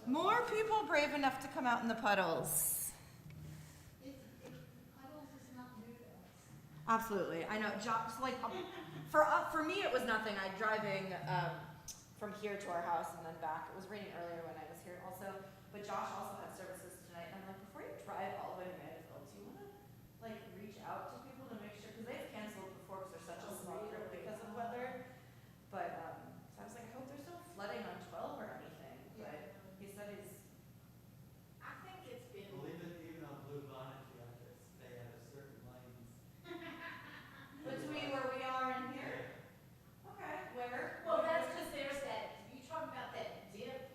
More people brave enough to come out in the puddles. Puddles is not new to us. Absolutely, I know. Josh, like, for me, it was nothing. I'm driving from here to our house and then back. It was raining earlier when I was here, also. But Josh also had services tonight, and I'm like, before you drive all the way to Mandeville, do you want to like reach out to people to make sure, because they've canceled before because there's such a small trip because of weather. But so I was like, I hope there's no flooding on 12 or anything. But he said he's. I think it's been. Believe it, even on Blue Bonnet, you have to stay out of certain lanes. Between where we are and here? Okay, where? Well, that's because there's that, you talk about that dip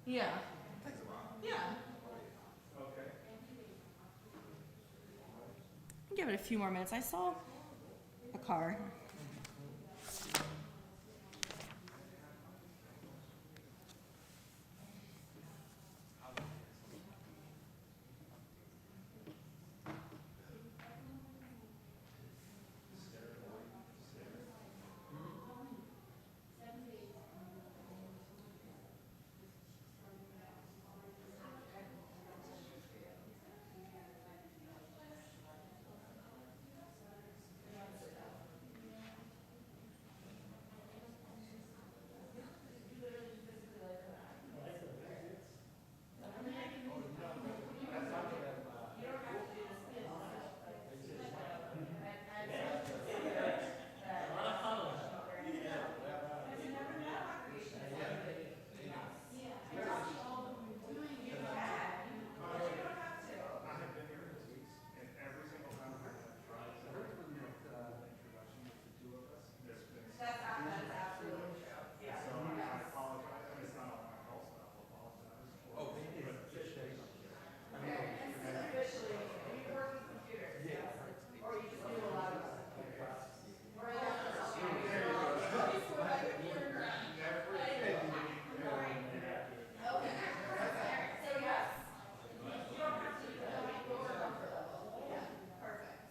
Yeah. Takes a while. Yeah. Okay. Give it a few more minutes. I saw a car. I have been here 6 weeks, and every single time I have tried to introduction with the two of us, there's been. That's absolutely true. Yeah. So I apologize, I mean, it's not all my fault, so I'll apologize. Oh, it is officially. Officially, you work with computers, yes. Or you just do a lot of computers. Or you have to Okay. So yes. You don't have to go your comfort level. Yeah. Perfect.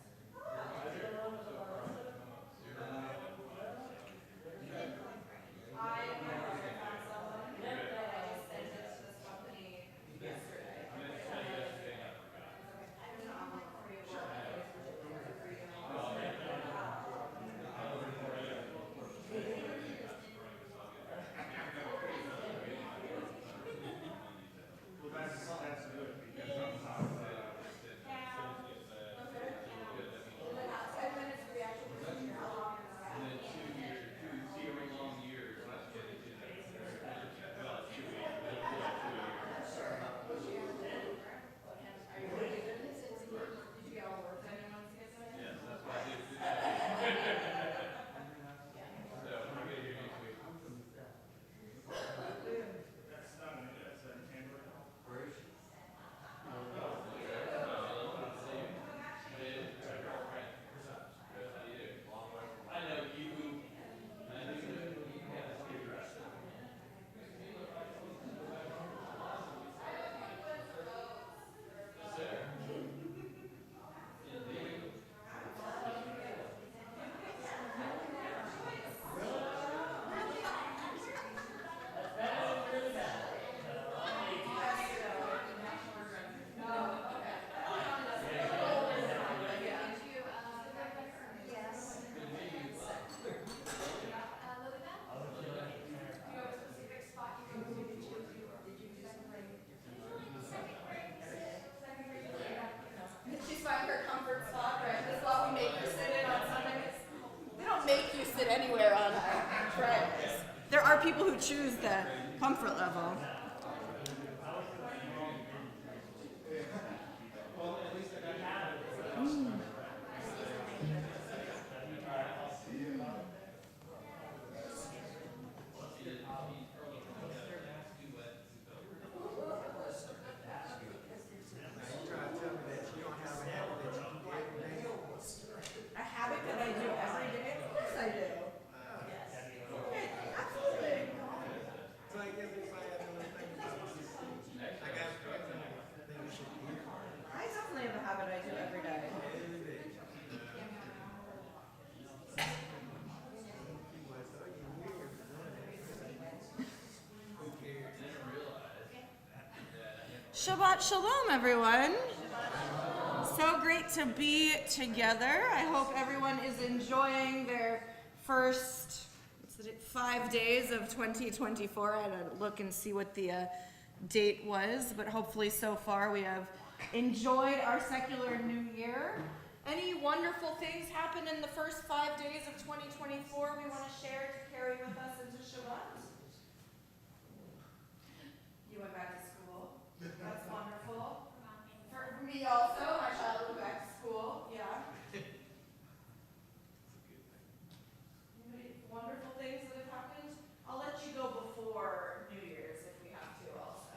I found someone that I sent it to this company yesterday. There's an online free work page for you. Well, that's good, because sometimes, And then 10 minutes for the actual procedure. How long is that? Are you ready? Did you get all the work done you wanted to get done? that's not an Android. She's finding her comfort spot, right? This is why we make you sit in on Sundays. They don't make you sit anywhere on Fridays. There are people who choose the comfort level. A habit that I do every day? Of course I do. Okay, absolutely. So I guess if I had another thing about this, I got thing you should hear I definitely have a habit I do every day. every day. People are so weird for doing it. Who cares? Shabbat shalom, everyone. So great to be together. I hope everyone is enjoying their first 5 days of 2024. I had to look and see what the date was, but hopefully so far we have enjoyed our secular new year. Any wonderful things happened in the first 5 days of 2024 we want to share to carry with us into Shabbat? You went back to school. That's wonderful. For me also, my child went back to school. Yeah. Wonderful things that have happened. I'll let you go before New Year's if we have to also.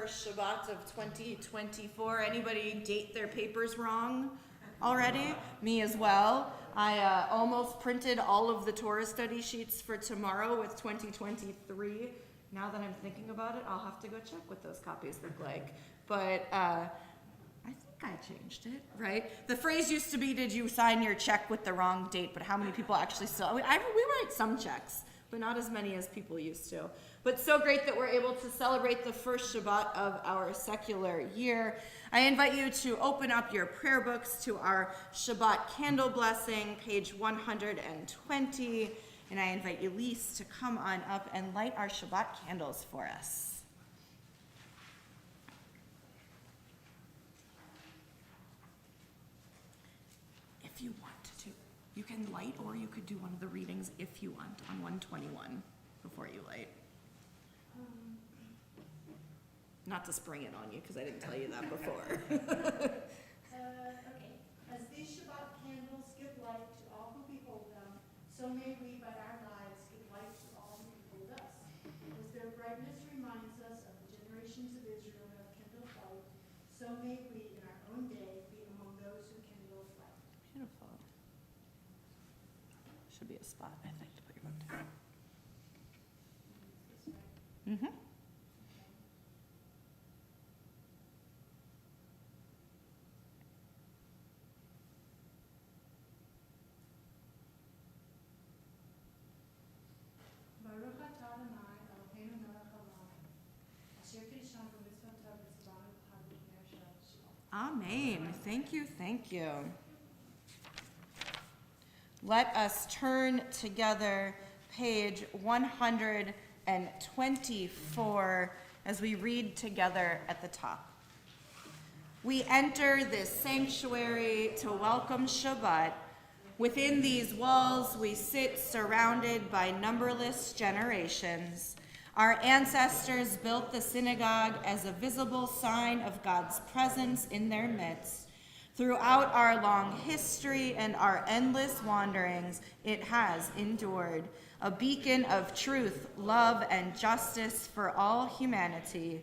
first Shabbat of 2024. Anybody date their papers wrong already? Me as well. I almost printed all of the Torah study sheets for tomorrow with 2023. Now that I'm thinking about it, I'll have to go check what those copies look like. But I think I changed it, right? The phrase used to be, did you sign your check with the wrong date? But how many people actually still, we write some checks, but not as many as people used to. But so great that we're able to celebrate the first Shabbat of our secular year. I invite you to open up your prayer books to our Shabbat candle blessing, page 120. And I invite Elise to come on up and light our Shabbat candles for us. If you want to, you can light, or you could do one of the readings if you want on 121 before you light. Not to spring it on you, because I didn't tell you that before. Okay. As these Shabbat candles give light to all who behold them, so may we by our lives give light to all who behold us. As their brightness reminds us of the generations of Israel who have kindled light, so may we in our own day be among those who kindle light. Beautiful. Should be a spot, I think, to put your book down. This way. Mm-hmm. Baruch atah Adonai Eloheinu melech haolam, asher kiddushanu b'mitzvotav v'tzivanu b'chagim v'nerashat Shalom. Amen. Thank you, thank you. Let us turn together page 124 as we read together at the top. We enter this sanctuary to welcome Shabbat. Within these walls, we sit surrounded by numberless generations. Our ancestors built the synagogue as a visible sign of God's presence in their midst. Throughout our long history and our endless wanderings, it has endured, a beacon of truth, love, and justice for all humanity.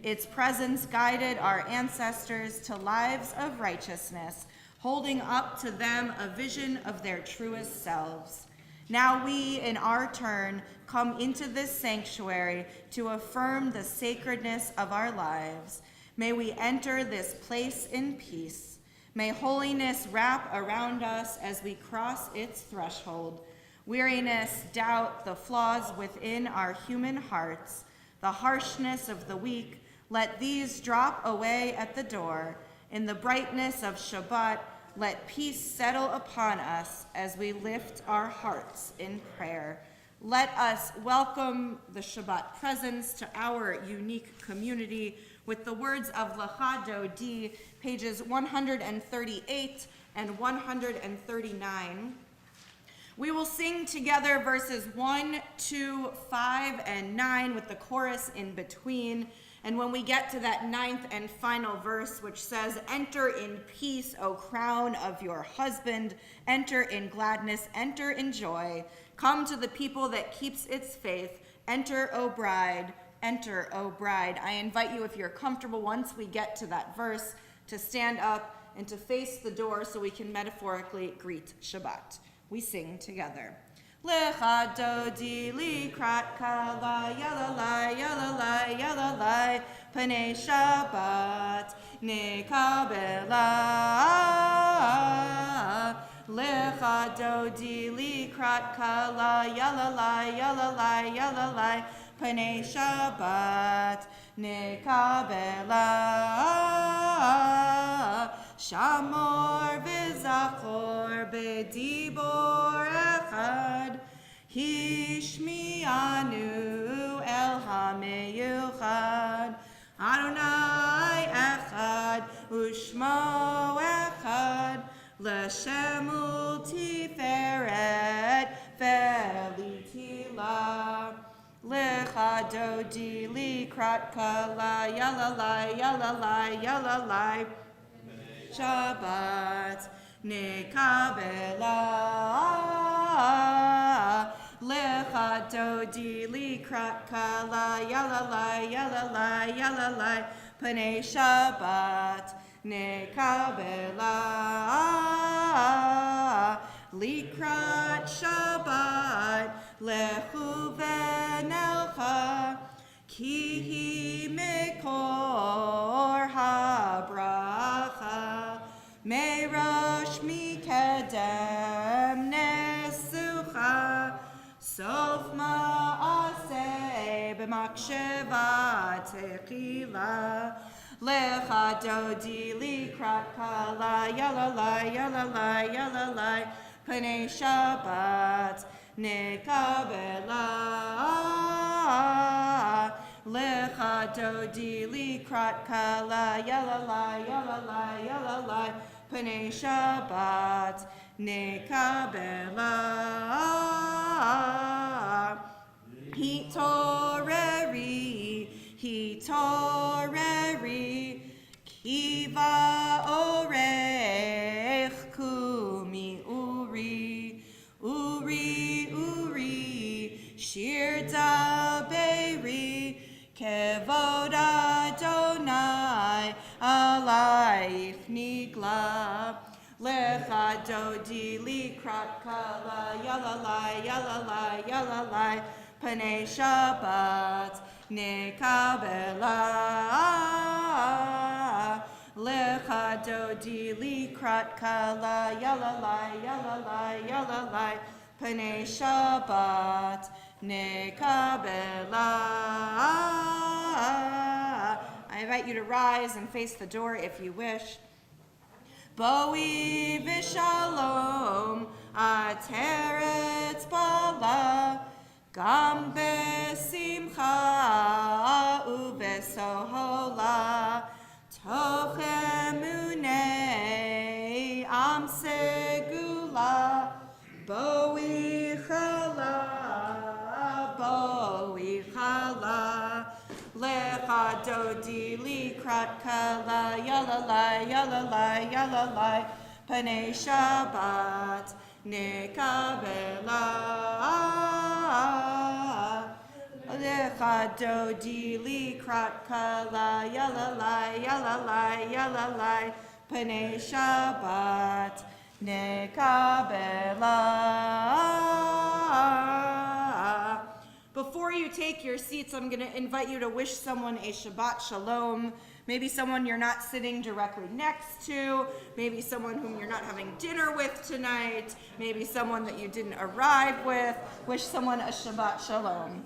Its presence guided our ancestors to lives of righteousness, holding up to them a vision of their truest selves. Now we, in our turn, come into this sanctuary to affirm the sacredness of our lives. May we enter this place in peace. May holiness wrap around us as we cross its threshold. Weariness, doubt, the flaws within our human hearts, the harshness of the weak, let these drop away at the door. In the brightness of Shabbat, let peace settle upon us as we lift our hearts in prayer. Let us welcome the Shabbat presence to our unique community with the words of Lecha Dodi, pages 138 and 139. We will sing together verses 1, 2, 5, and 9 with the chorus in between. And when we get to that 9th and final verse, which says, "Enter in peace, O crown of your husband. Enter in gladness, enter in joy. Come to the people that keeps its faith. Enter, O bride, enter, O bride." I invite you, if you're comfortable, once we get to that verse, to stand up and to face the door so we can metaphorically greet Shabbat. We sing together. Lecha Dodi likrat kala yalalai yalalai yalalai panei Shabbat nekabela. Lecha Dodi likrat kala yalalai yalalai yalalai panei Shabbat nekabela. Shamor v'zachor b'dibor echad, hishmianu el hameyuchad. Adonai echad, ushmo echad, l'shem u'tiferet ve'litila. Lecha Dodi likrat kala yalalai yalalai yalalai Shabbat nekabela. Lecha dodi likrat kala yalalai yalalai yalalai Panei Shabbat nekabela likrat Shabbat lechu v'nelcha ki hi mekor habracha merosh mikedem nesucha sof ma'aseh b'maksheva techila lecha dodi likrat kala yalalai yalalai yalalai Panei Shabbat nekabela lecha dodi likrat kala yalalai yalalai yalalai Panei Shabbat nekabela hitoreri kiva orech kumi uri shir daberi kevod Adonai alayich nigla lecha dodi likrat kala yalalai yalalai yalalai Panei Shabbat nekabela lecha dodi likrat kala yalalai yalalai yalalai Panei Shabbat nekabela. I invite you to rise and face the door if you wish. Boi v'shalom ateret bala gam besimcha uvesohola toch emunei am segula boi chala lecha dodi likrat kala yalalai yalalai yalalai Panei Shabbat nekabela lecha dodi likrat kala yalalai yalalai yalalai Panei Shabbat nekabela. Before you take your seats, I'm going to invite you to wish someone a Shabbat Shalom. Maybe someone you're not sitting directly next to. Maybe someone whom you're not having dinner with tonight. Maybe someone that you didn't arrive with. Wish someone a Shabbat Shalom.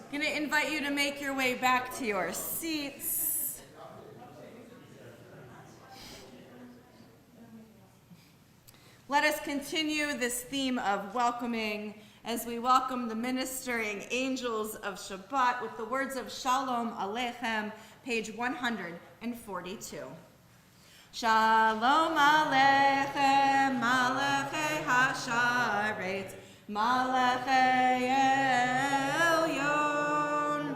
I'm going to invite you to make your way back to your seats. Let us continue this theme of welcoming as we welcome the ministering angels of Shabbat with the words of Shalom Aleichem, page 142. Shalom Aleichem, Malachei Hasharet, Malachei Elyon,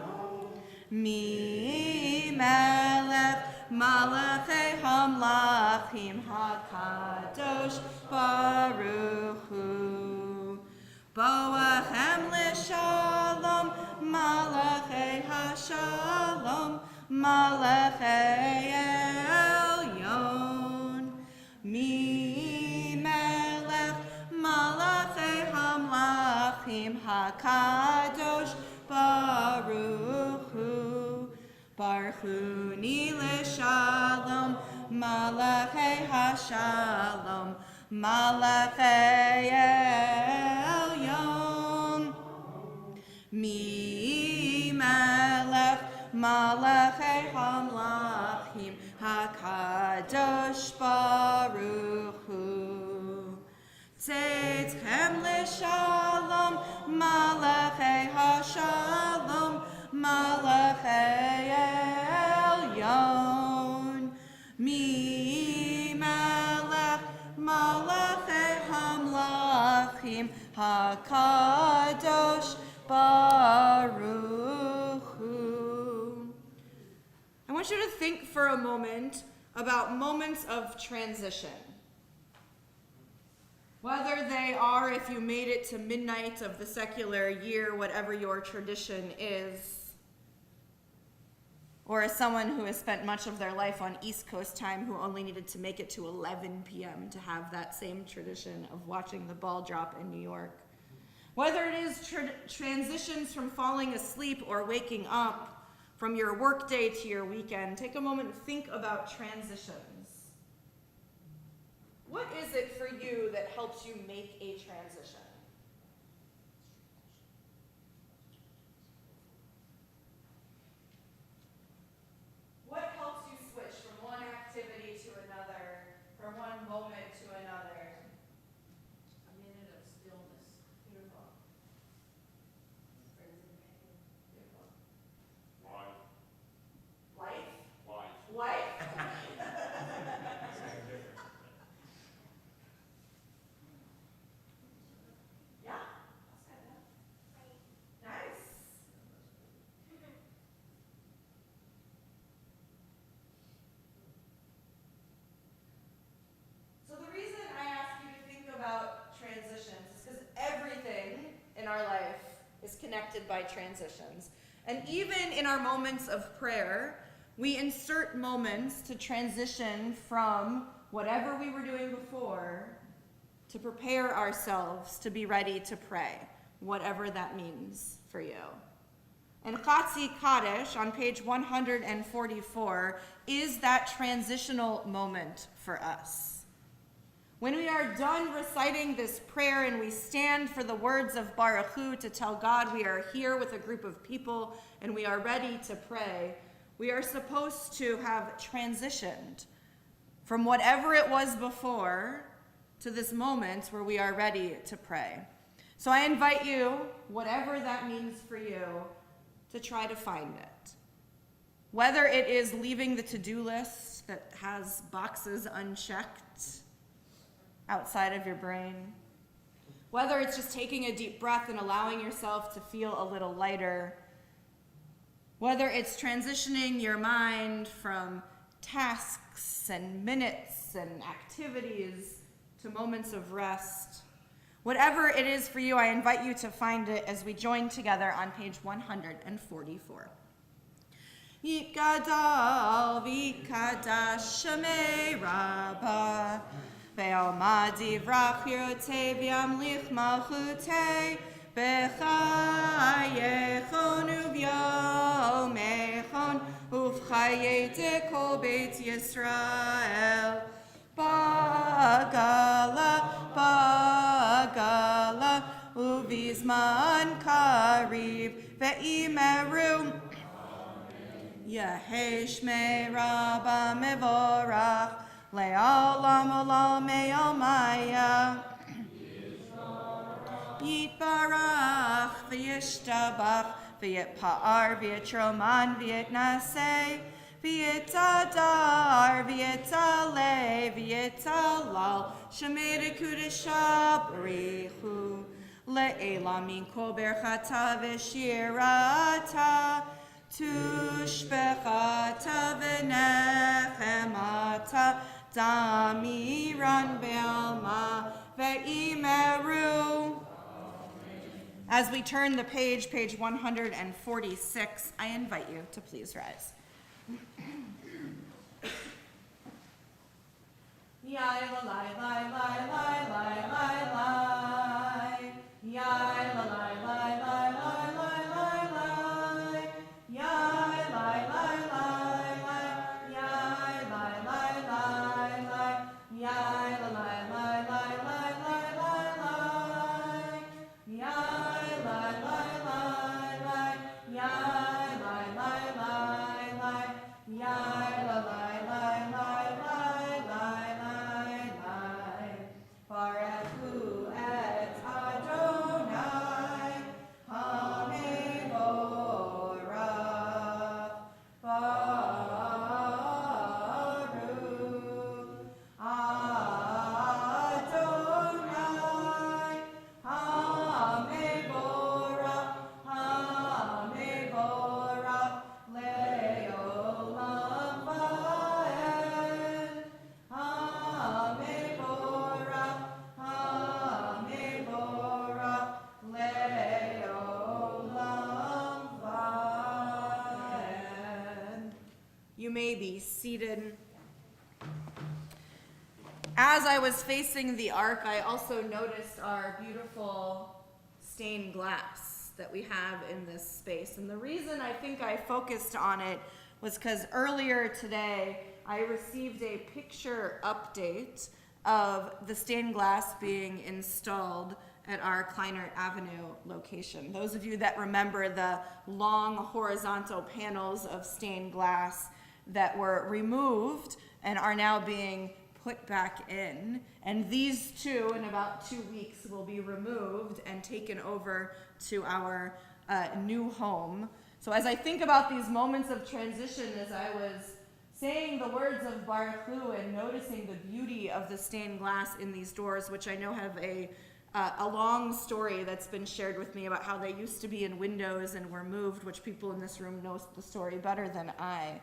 Mi Melech, Malachei Hamlachim HaKadosh Baruch Hu, Boachem L'Shalom, Malachei Hashalom, Malachei Elyon, Mi Melech, Malachei Hamlachim HaKadosh Baruch Hu, Barchuni L'Shalom, Malachei Hashalom, Malachei Elyon, Mi Melech, Malachei Hamlachim HaKadosh Baruch Hu. Tzedchem l'shalom, malachei hashalom, malachei elyon. Mi melech malachei hamlachim, HaKadosh Baruch Hu. I want you to think for a moment about moments of transition. Whether they are, if you made it to midnight of the secular year, whatever your tradition is, or as someone who has spent much of their life on East Coast time who only needed to make it to 11 p.m. to have that same tradition of watching the ball drop in New York. Whether it is transitions from falling asleep or waking up, from your workday to your weekend, take a moment and think about transitions. What is it for you that helps you make a transition? What helps you switch from one activity to another, from one moment to another? A minute of stillness. Beautiful. Beautiful. Life? Life? Yeah, that's good. Nice. So the reason I ask you to think about transitions is because everything in our life is connected by transitions. And even in our moments of prayer, we insert moments to transition from whatever we were doing before to prepare ourselves to be ready to pray, whatever that means for you. And Chatzi Kaddish on page 144 is that transitional moment for us. When we are done reciting this prayer and we stand for the words of Baruch Hu to tell God we are here with a group of people and we are ready to pray, we are supposed to have transitioned from whatever it was before to this moment where we are ready to pray. So I invite you, whatever that means for you, to try to find it. Whether it is leaving the to-do list that has boxes unchecked outside of your brain, whether it's just taking a deep breath and allowing yourself to feel a little lighter, whether it's transitioning your mind from tasks and minutes and activities to moments of rest. Whatever it is for you, I invite you to find it as we join together on page 144. Yikadal v'kadash shemei rabbah ve'alma divrach yirotei v'yamlich malchutei b'chayechon u'vyomechon uv'chayei kol beit Yisrael Bagala, uvizman kariv, ve'imeru, Yehesh me rabba mevorach, le'olam olam me'omaya, Yitbarach, ve'yishtabach, ve'yitpa'ar, ve'yitroman, ve'yitnaseh, V'yitadar, v'yitaleh, v'yitalal, shemei kudesha b'richu, le'elam min kol berchata v'shirata, tushbechata v'nechemata, damiran be'alma, ve'imeru. As we turn the page 146, I invite you to please rise. Yai la lai lai lai lai lai lai lai. Yai la lai lai lai lai lai lai lai. Yai lai lai lai lai. Yai lai lai lai lai. Yai la lai lai lai lai lai lai lai. Yai lai lai lai lai. Yai lai lai lai lai. Yai la lai lai. You may be seated. As I was facing the ark, I also noticed our beautiful stained glass that we have in this space. And the reason I think I focused on it was because earlier today, I received a picture update of the stained glass being installed at our Kleinert Avenue location. Those of you that remember the long horizontal panels of stained glass that were removed and are now being put back in. And these two, in about 2 weeks, will be removed and taken over to our new home. So as I think about these moments of transition, as I was saying the words of Baruch Hu and noticing the beauty of the stained glass in these doors, which I know have a long story that's been shared with me about how they used to be in windows and were moved, which people in this room know the story better than I.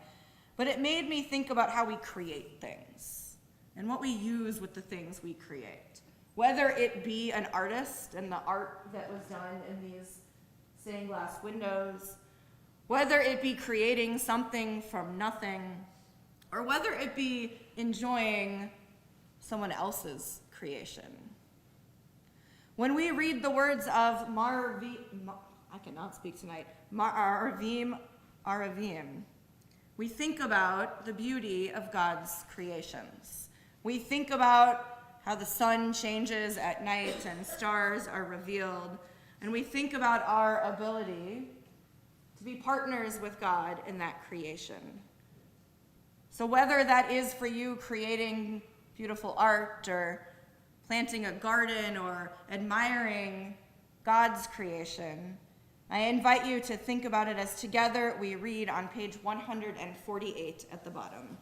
But it made me think about how we create things and what we use with the things we create. Whether it be an artist and the art that was done in these stained glass windows, whether it be creating something from nothing, or whether it be enjoying someone else's creation. When we read the words of I cannot speak tonight, Aravim, we think about the beauty of God's creations. We think about how the sun changes at night and stars are revealed, and we think about our ability to be partners with God in that creation. So whether that is for you creating beautiful art or planting a garden or admiring God's creation, I invite you to think about it as together we read on page 148 at the bottom.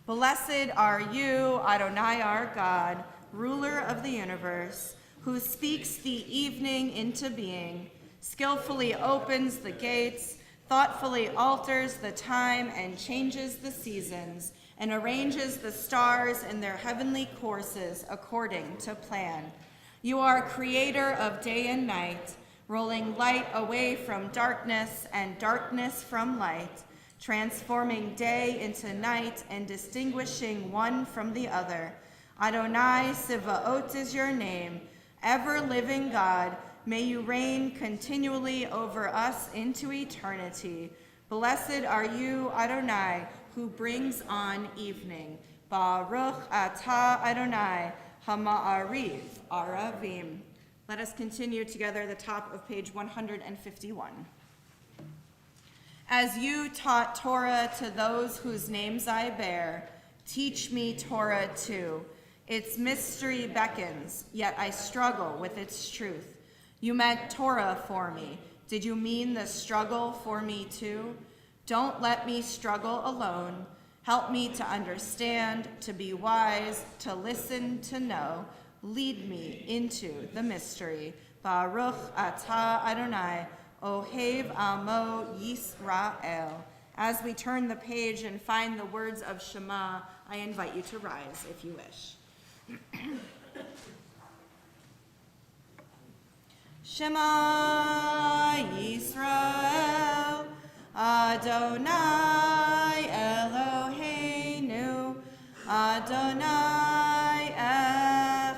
Blessed are you, Adonai our God, ruler of the universe, who speaks the evening into being, skillfully opens the gates, thoughtfully alters the time and changes the seasons, and arranges the stars in their heavenly courses according to plan. You are creator of day and night, rolling light away from darkness and darkness from light, transforming day into night and distinguishing one from the other. Adonai Sivaot is your name, ever-living God. May you reign continually over us into eternity. Blessed are you, Adonai, who brings on evening. Baruch atah Adonai, hama'ariv aravim. Let us continue together the top of page 151. As you taught Torah to those whose names I bear, teach me Torah too. Its mystery beckons, yet I struggle with its truth. You meant Torah for me. Did you mean the struggle for me too? Don't let me struggle alone. Help me to understand, to be wise, to listen, to know. Lead me into the mystery. Baruch atah Adonai, Ohev Amo Yisrael. As we turn the page and find the words of Shema, I invite you to rise if you wish. Shema Yisrael, Adonai Eloheinu, Adonai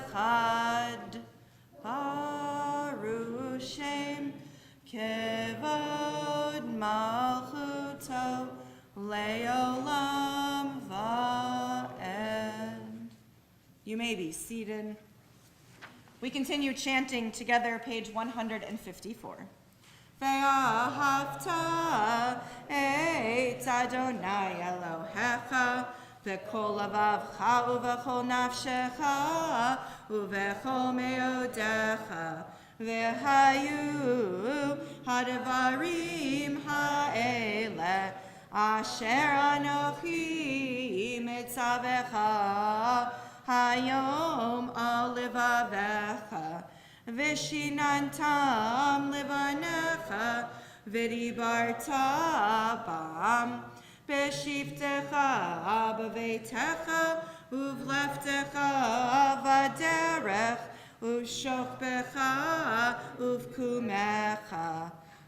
Echad, Baruch Shem, Kevod Malchuto, Leolam Va'ed. You may be seated. We continue chanting together, page 154. Ve'ahavta et Adonai Elohecha v'kol lavavcha uv'chol nafshecha uv'chol meodecha v'hayu hadvarim ha'ele asher anochi mitzavecha hayom al levavecha vishinantam levanecha v'dibarta bam b'shivtecha b'veitecha uvleftecha v'derech uvshokbecha uvkumecha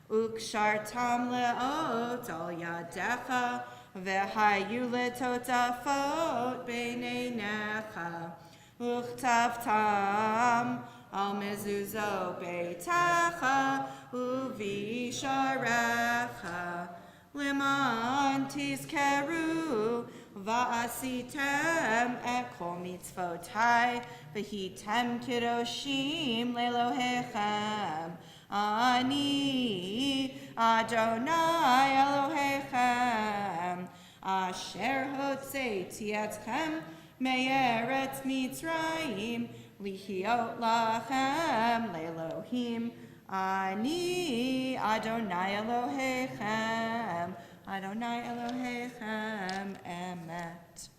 Ukshartam le'ot al yadecha, v'hayu letotafot beineinecha, Uchtavtam al mezuzo beitecha, uvisharecha, liman tizkeru, va'asitem et kol mitzvotai, v'hitem kidoshim lelohechem. Ani Adonai Elohechem, asher hotzeiti etchem me'eretz Mitzrayim, lihiot lachem le'elohim. Ani Adonai Elohechem, Adonai Elohechem, emet.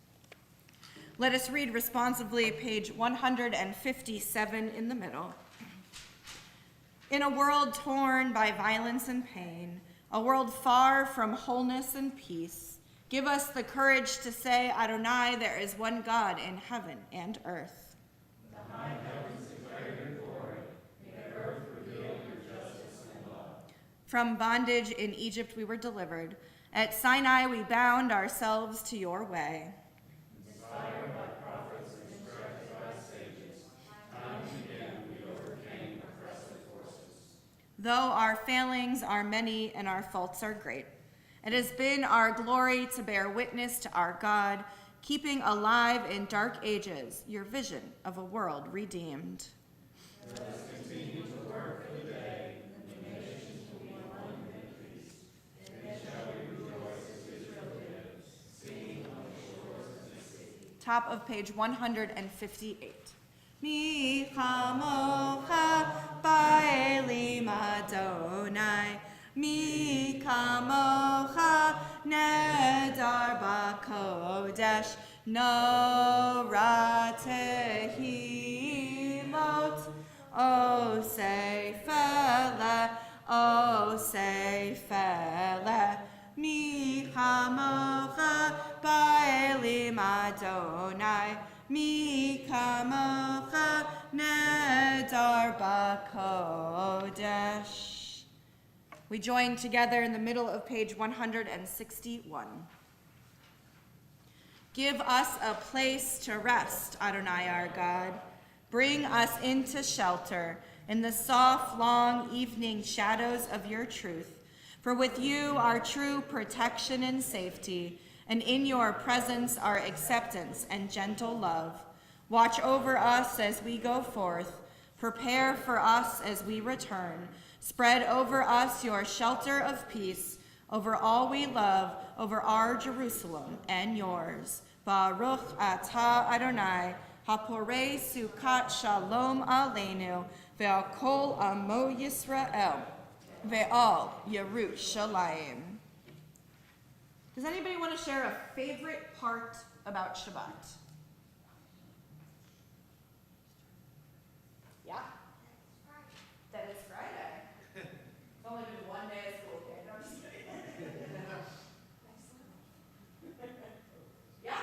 Let us read responsively page 157 in the middle. In a world torn by violence and pain, a world far from wholeness and peace, give us the courage to say, Adonai, there is one God in heaven and earth. The high heavens declare your glory, and the earth reveal your justice and love. From bondage in Egypt we were delivered. At Sinai we bound ourselves to your way. Inspired by prophets and instructed by sages, time and again we overcame oppressive forces. Though our failings are many and our faults are great, it has been our glory to bear witness to our God, keeping alive in dark ages your vision of a world redeemed. Let us continue to work for the day when the nations will be one in peace. Then shall we rejoice as Israel did, singing on the shores of the sea. Top of page 158. Mi chamocha ba'elim Adonai, Mi kamocha nedar b'kodesh, Nora tehilot, O seifele, Mi kamocha ba'elim Adonai, Mi kamocha nedar b'kodesh. We join together in the middle of page 161. Give us a place to rest, Adonai our God. Bring us into shelter in the soft, long evening shadows of your truth. For with you are true protection and safety, and in your presence are acceptance and gentle love. Watch over us as we go forth. Prepare for us as we return. Spread over us your shelter of peace, over all we love, over our Jerusalem and yours. Baruch atah Adonai, haporei sukat shalom aleinu, ve'al kol amo Yisrael, ve'al Yerushalayim. Does anybody want to share a favorite part about Shabbat? Yeah? That it's Friday. It's only been one day of school, okay? No, I'm just kidding. Yeah?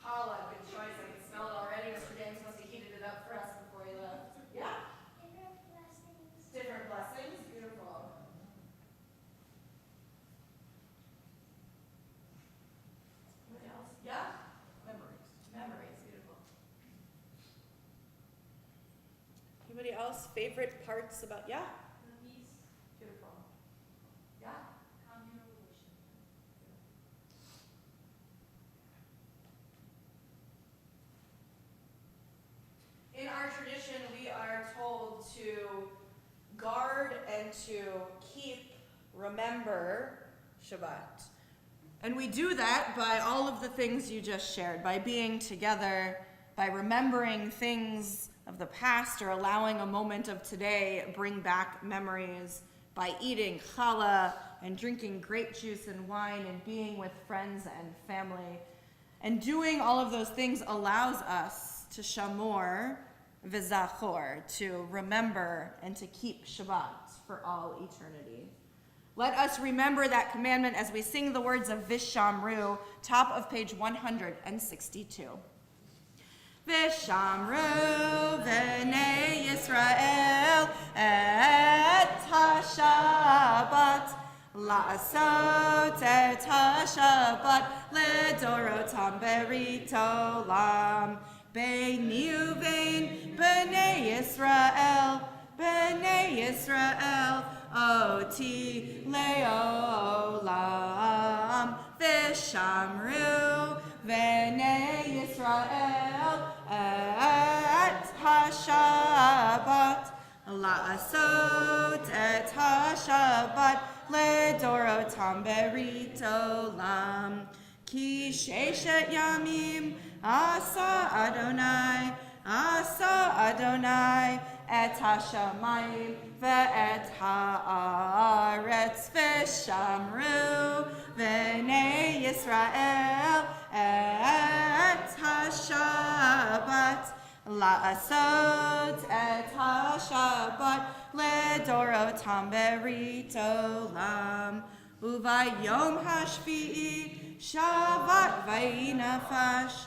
Challah, good choice. I can smell it already. Mr. James must have heated it up for us before he left. Yeah? Different blessings. Beautiful. Anybody else? Yeah? Memories. Beautiful. Anybody else? Favorite parts about, yeah? Beautiful. Yeah? In our tradition, we are told to guard and to remember Shabbat. And we do that by all of the things you just shared, by being together, by remembering things of the past or allowing a moment of today bring back memories, by eating challah and drinking grape juice and wine and being with friends and family. And doing all of those things allows us to shamor v'zachor, to remember and to keep Shabbat for all eternity. Let us remember that commandment as we sing the words of Vishamru, top of page 162. Vishamru v'nei Yisrael et ha-Shabbat la'asot et ha-Shabbat ledorotam berit olam beini uvein b'nei Yisrael oti leolam Vishamru v'nei Yisrael et ha-Shabbat la'asot et ha-Shabbat ledorotam berit olam ki sheshet yamim asa Adonai et ha-shamayim ve'et ha'aretz v'shamru v'nei Yisrael et ha-Shabbat la'asot et ha-Shabbat ledorotam berit olam uvayom hashvi'i Shabbat vayinafash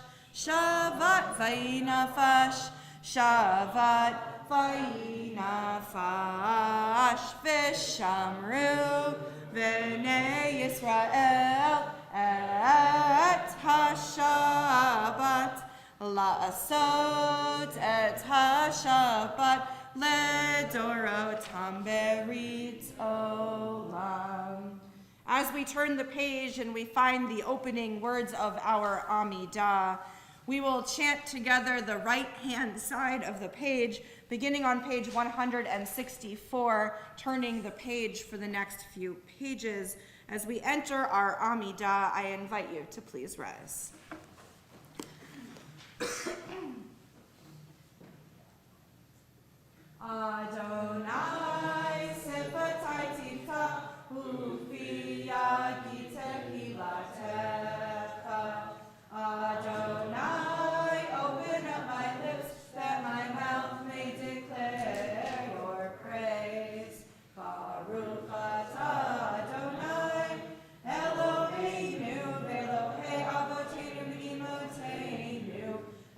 v'shamru v'nei Yisrael et ha-Shabbat la'asot et ha-Shabbat ledorotam berit olam. As we turn the page and we find the opening words of our Amidah, we will chant together the right-hand side of the page, beginning on page 164, turning the page for the next few pages. As we enter our Amidah, I invite you to please rise. Adonai sepatai tifta ufi yadi tehilatecha. Adonai, open up my lips that my mouth may declare your praise. Baruch atah Adonai, Eloheinu, Elohei Avoteinu v'Imoteinu,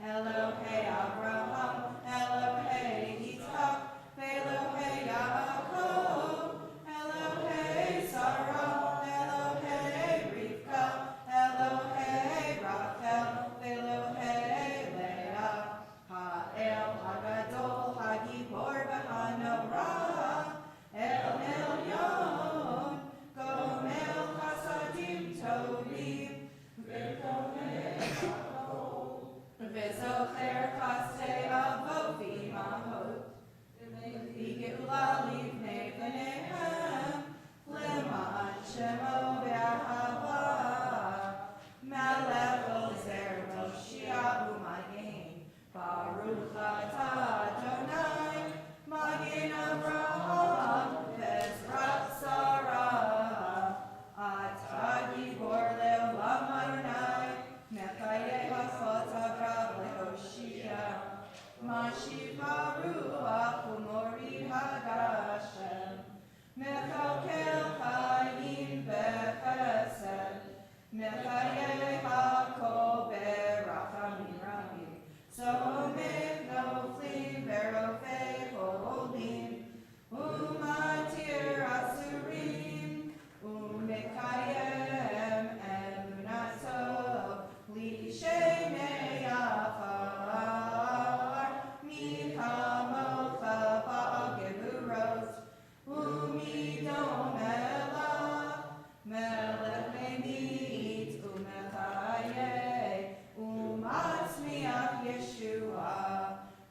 Elohei Abraham, Elohei Yitzchak, Elohei Yaakov, Elohei Sarah, Elohei Rivka, Elohei Rachel, Elohei Leah, Ha'el Hagadol, Hagibor v'Hanorah, El Elyon, Gomel Chasadim Tovim, V'Gomel Hakol, V'Zocher Chasdei Avot V'Imahot, V'Geula Livnei B'neihem, L'ma'an Shemo V'Ahava, Melech Ozer Moshiach U'Magen, Baruch atah Adonai, Magen Avraham, Bezrat Sarah, Atah Gibor Le'olam Adonai, Mechayeh Hafot Avrav Le'Hoshia, Mashiv HaRuach U'Morid HaGashem, Mechalkel Chayim B'Chesed, Mechayeh HaKol B'Rachamim Rabim, Somech Noflim V'Rofei Cholim, Umatir Asurim, Umekayem Emunato, L'Shemei Afar, Michamocha Ba'Gevurot, Umidom Elah, Melech Memit, Umechayeh, Umatzmiach Yeshua,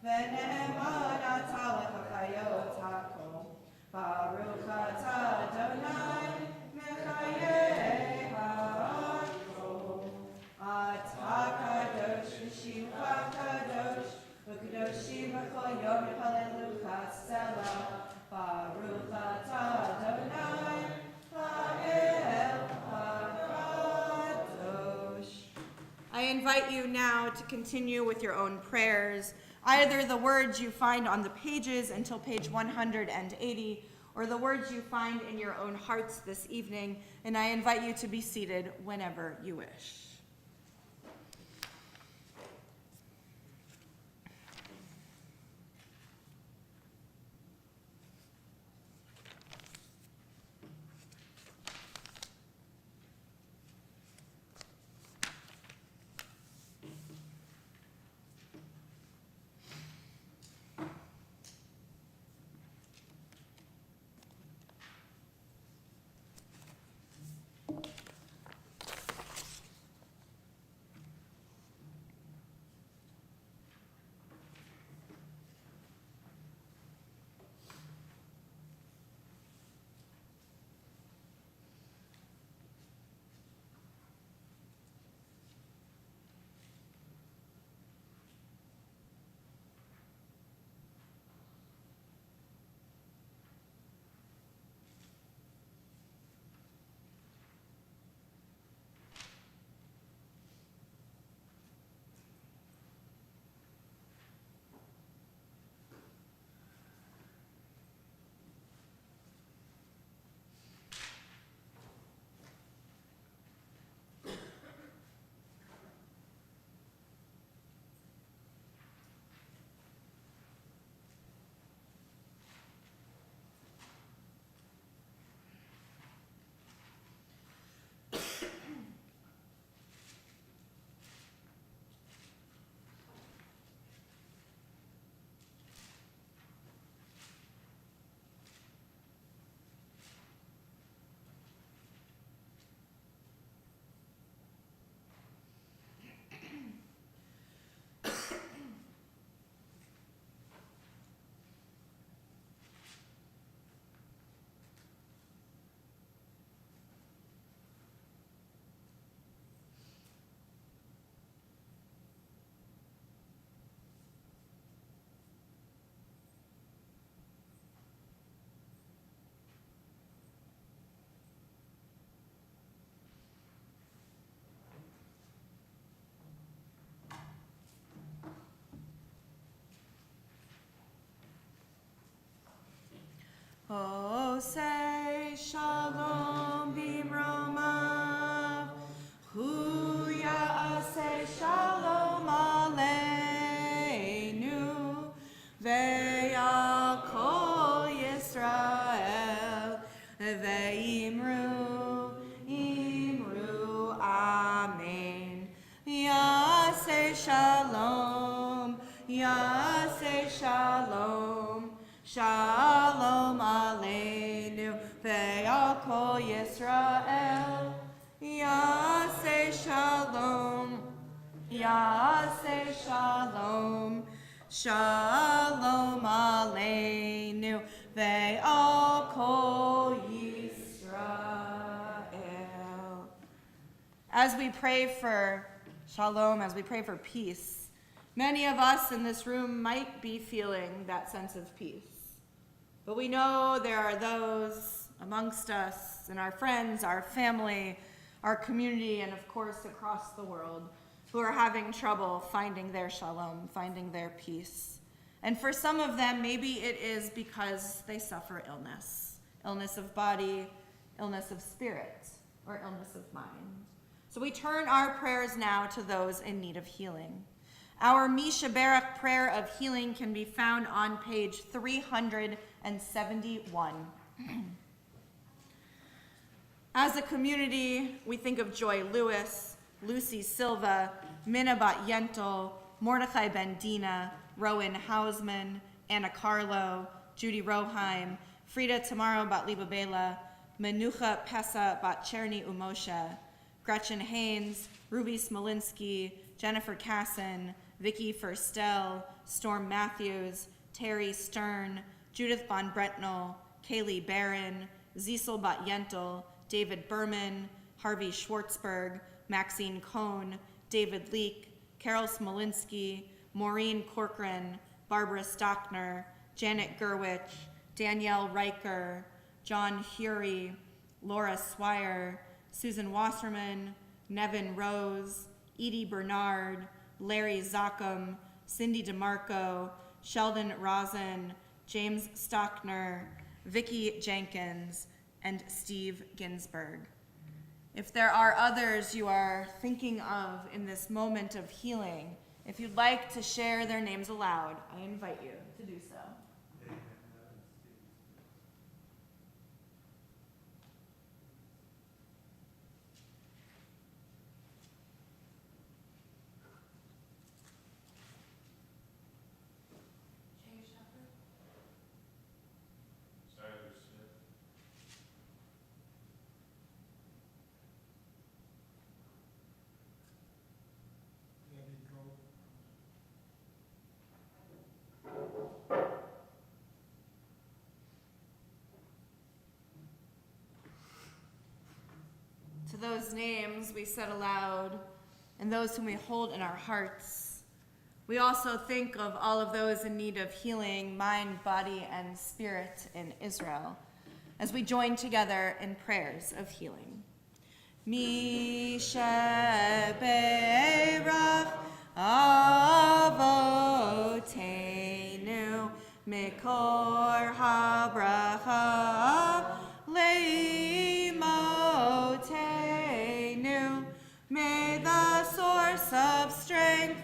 V'ne'eman atah l'chayot hakol, Baruch atah Adonai, Mechayeh ha'akol, Atah kadosh v'shimcha kadosh, V'kadoshim v'chol yom halelucha selah, Baruch atah Adonai, Ha'el ha'kadosh. I invite you now to continue with your own prayers, either the words you find on the pages until page 180, or the words you find in your own hearts this evening, and I invite you to be seated whenever you wish. Yaseh Shalom. Shalom Aleinu ve'al kol Yisrael. As we pray for shalom, as we pray for peace, many of us in this room might be feeling that sense of peace. But we know there are those amongst us and our friends, our family, our community, and of course across the world who are having trouble finding their shalom, finding their peace. And for some of them, maybe it is because they suffer illness, illness of body, illness of spirit, or illness of mind. So we turn our prayers now to those in need of healing. Our UJCBR prayer of healing can be found on page 371. As a community, we think of Joy Lewis, Lucy Silva, Minna Bat Yentl, Mordechai Ben Dina, Rowan Hausman, Anna Carlo, Judy Roheim, Frida Tamaro Bat Liba Bela, Menucha Pesa Bat Cherny Umosha, Gretchen Haynes, Ruby Smolinski, Jennifer Casson, Vicky Furstel, Storm Matthews, Terry Stern, Judith Von Bretnell, Kaylee Barron, Zisel Bat Yentl, David Berman, Harvey Schwartzberg, Maxine Cohn, David Leake, Carol Smolinski, Maureen Corcoran, Barbara Stockner, Janet Gerwich, Danielle Riker, John Hury, Laura Swire, Susan Wasserman, Nevin Rose, Edie Bernard, Larry Zachem, Cindy DeMarco, Sheldon Rosen, James Stockner, Vicki Jenkins, and Steve Ginsberg. If there are others you are thinking of in this moment of healing, if you'd like to share their names aloud, I invite you to do so. To those names we said aloud and those whom we hold in our hearts, we also think of all of those in need of healing, mind, body, and spirit in Israel, as we join together in prayers of healing. UJCBR Avotenu Mikor HaBracha Leimotenu. May the source of strength,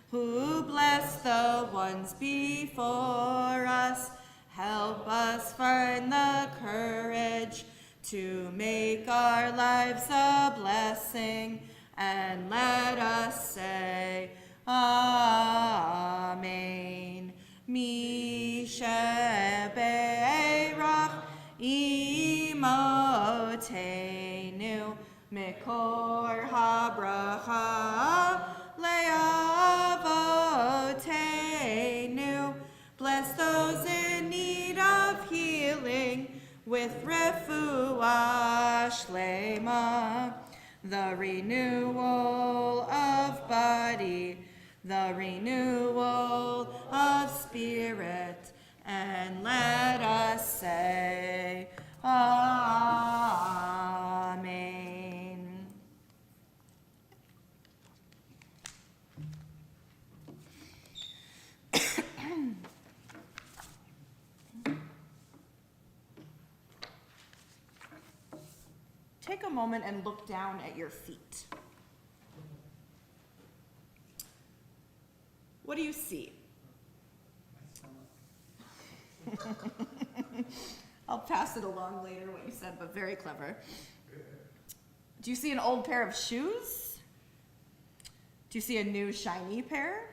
who bless the ones before us, help us find the courage to make our lives a blessing, and let us say, Amen. UJCBR Imotenu Mikor HaBracha Leavotenu. Bless those in need of healing with refuah shlema, the renewal of body, the renewal of spirit, and let us say, Amen. Take a moment and look down at your feet. What do you see? I'll pass it along later what you said, but very clever. Do you see an old pair of shoes? Do you see a new shiny pair?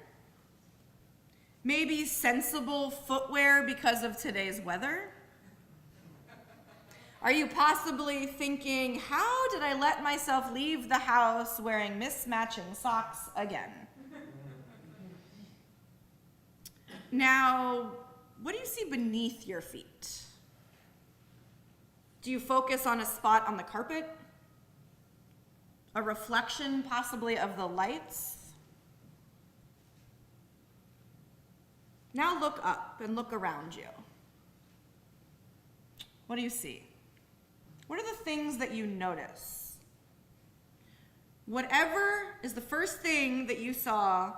Maybe sensible footwear because of today's weather? Are you possibly thinking, how did I let myself leave the house wearing mismatching socks again? Now, what do you see beneath your feet? Do you focus on a spot on the carpet? A reflection, possibly, of the lights? Now look up and look around you. What do you see? What are the things that you notice? Whatever is the first thing that you saw,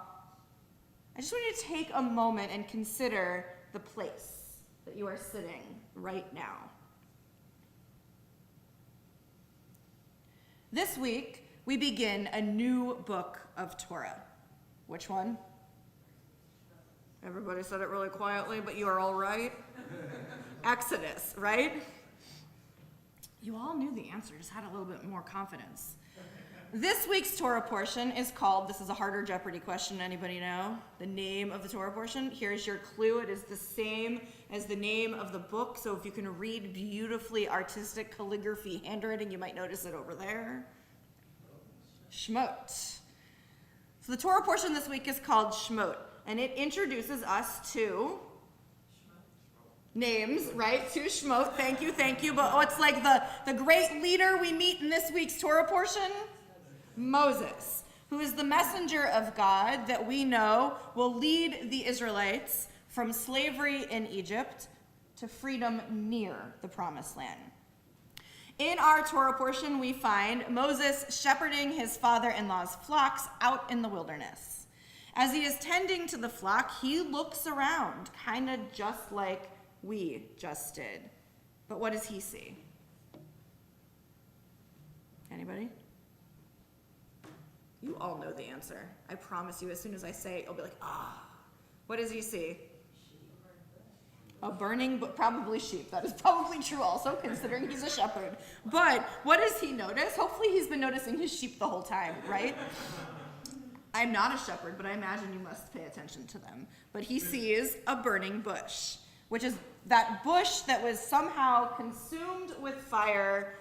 I just want you to take a moment and consider the place that you are sitting right now. This week, we begin a new book of Torah. Which one? Everybody said it really quietly, but you are all right. Exodus, right? You all knew the answer, just had a little bit more confidence. This week's Torah portion is called, this is a harder Jeopardy question, anybody know? The name of the Torah portion, here's your clue. It is the same as the name of the book, so if you can read beautifully artistic calligraphy handwriting, you might notice it over there. Shemot. So the Torah portion this week is called Shemot, and it introduces us to names, right? To Shemot, thank you. But it's like the great leader we meet in this week's Torah portion? Moses, who is the messenger of God that we know will lead the Israelites from slavery in Egypt to freedom near the Promised Land. In our Torah portion, we find Moses shepherding his father-in-law's flocks out in the wilderness. As he is tending to the flock, he looks around, kind of just like we just did. But what does he see? Anybody? You all know the answer. I promise you, as soon as I say it, you'll be like, ah. What does he see? A burning, but probably sheep. That is probably true also, considering he's a shepherd. But what does he notice? Hopefully he's been noticing his sheep the whole time, right? I'm not a shepherd, but I imagine you must pay attention to them. But he sees a burning bush, which is that bush that was somehow consumed with fire,